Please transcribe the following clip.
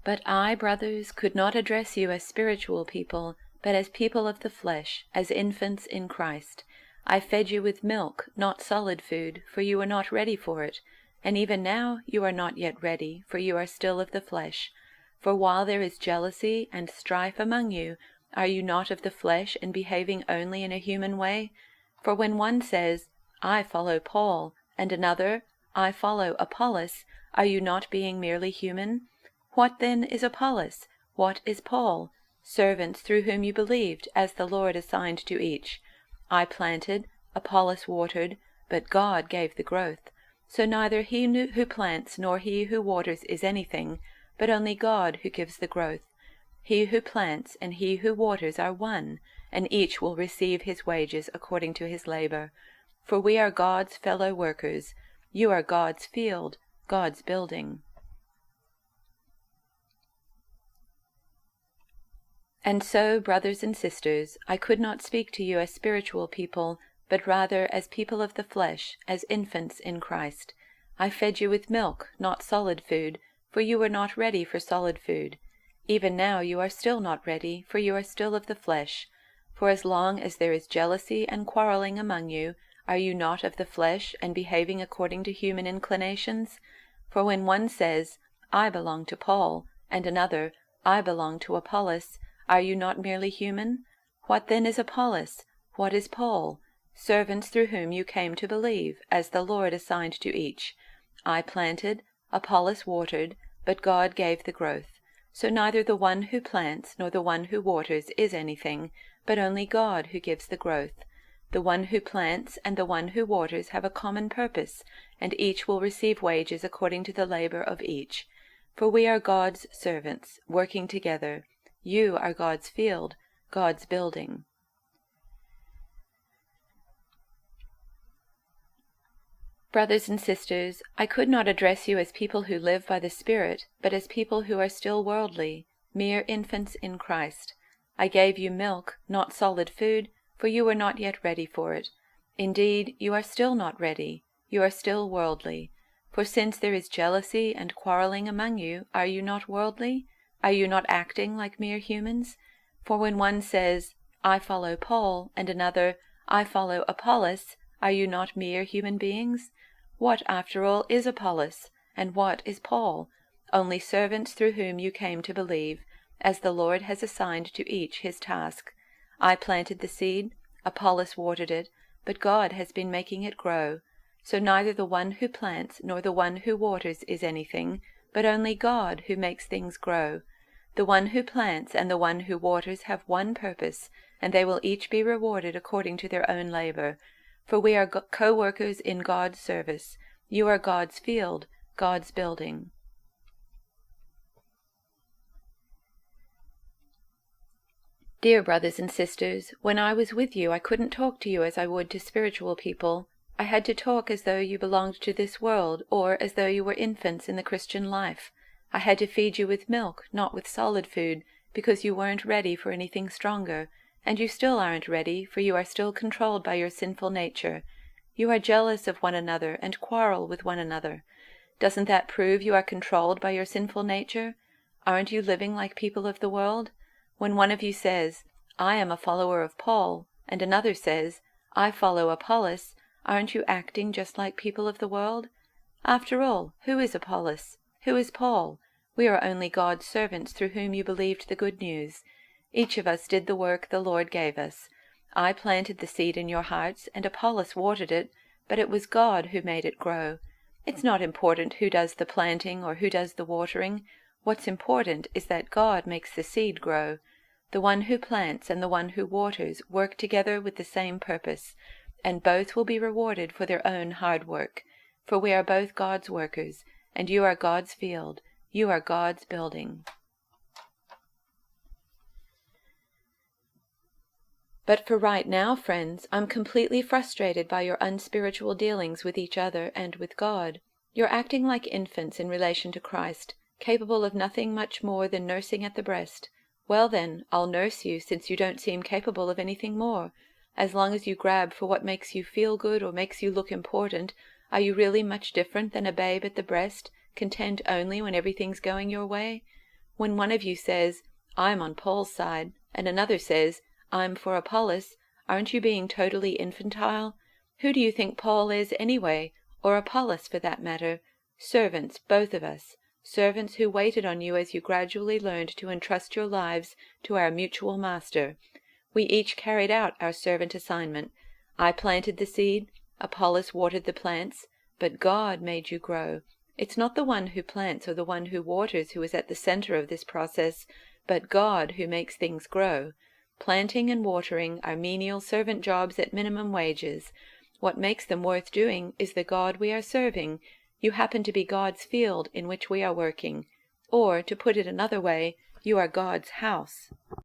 But I, brothers, could not address you as spiritual people, but as people of the flesh, as infants in Christ. I fed you with milk, not solid food, for you were not ready for it. And even now you are not yet ready, for you are still of the flesh. For while there is jealousy and strife among you, are you not of the flesh and behaving only in a human way? For when one says, I follow Paul, and another, I follow Apollos, are you not being merely human? What then is Apollos? What is Paul? Servants through whom you believed, as the Lord assigned to each. I planted, Apollos watered, but God gave the growth. So neither he who plants nor he who waters is anything, but only God who gives the growth. He who plants and he who waters are one, and each will receive his wages according to his labor. For we are God's fellow workers. You are God's field, God's building. And so, brothers and sisters, I could not speak to you as spiritual people, but rather as people of the flesh, as infants in Christ. I fed you with milk, not solid food, for you were not ready for solid food. Even now you are still not ready, for you are still of the flesh. For as long as there is jealousy and quarreling among you, are you not of the flesh and behaving according to human inclinations? For when one says, I belong to Paul, and another, I belong to Apollos, are you not merely human? What then is Apollos? What is Paul? Servants through whom you came to believe, as the Lord assigned to each. I planted, Apollos watered, but God gave the growth. So neither the one who plants nor the one who waters is anything, but only God who gives the growth. The one who plants and the one who waters have a common purpose, and each will receive wages according to the labor of each. For we are God's servants, working together. You are God's field, God's building. Brothers and sisters, I could not address you as people who live by the Spirit, but as people who are still worldly, mere infants in Christ. I gave you milk, not solid food, for you were not yet ready for it. Indeed, you are still not ready, you are still worldly. For since there is jealousy and quarreling among you, are you not worldly? Are you not acting like mere humans? For when one says, I follow Paul, and another, I follow Apollos, are you not mere human beings? What, after all, is Apollos, and what is Paul? Only servants through whom you came to believe, as the Lord has assigned to each his task. I planted the seed, Apollos watered it, but God has been making it grow. So neither the one who plants nor the one who waters is anything, but only God who makes things grow. The one who plants and the one who waters have one purpose, and they will each be rewarded according to their own labor. For we are co-workers in God's service. You are God's field, God's building. Dear brothers and sisters, when I was with you, I couldn't talk to you as I would to spiritual people. I had to talk as though you belonged to this world, or as though you were infants in the Christian life. I had to feed you with milk, not with solid food, because you weren't ready for anything stronger, and you still aren't ready, for you are still controlled by your sinful nature. You are jealous of one another and quarrel with one another. Doesn't that prove you are controlled by your sinful nature? Aren't you living like people of the world? When one of you says, I am a follower of Paul, and another says, I follow Apollos, aren't you acting just like people of the world? After all, who is Apollos? Who is Paul? We are only God's servants through whom you believed the good news. Each of us did the work the Lord gave us. I planted the seed in your hearts, and Apollos watered it, but it was God who made it grow. It's not important who does the planting or who does the watering. What's important is that God makes the seed grow. The one who plants and the one who waters work together with the same purpose, and both will be rewarded for their own hard work. For we are both God's workers, and you are God's field, you are God's building. But for right now, friends, I'm completely frustrated by your unspiritual dealings with each other and with God. You're acting like infants in relation to Christ, capable of nothing much more than nursing at the breast. Well then, I'll nurse you, since you don't seem capable of anything more. As long as you grab for what makes you feel good or makes you look important, are you really much different than a babe at the breast, content only when everything's going your way? When one of you says, "I'm on Paul's side," and another says, "I'm for Apollos," aren't you being totally infantile? Who do you think Paul is, anyway, or Apollos for that matter? Servants, both of us. Servants who waited on you as you gradually learned to entrust your lives to our mutual Master. We each carried out our servant assignment. I planted the seed, Apollos watered the plants, but God made you grow. It's not the one who plants or the one who waters who is at the center of this process, but God who makes things grow. Planting and watering are menial servant jobs at minimum wages. What makes them worth doing is the God we are serving. You happen to be God's field in which we are working. Or, to put it another way, you are God's house.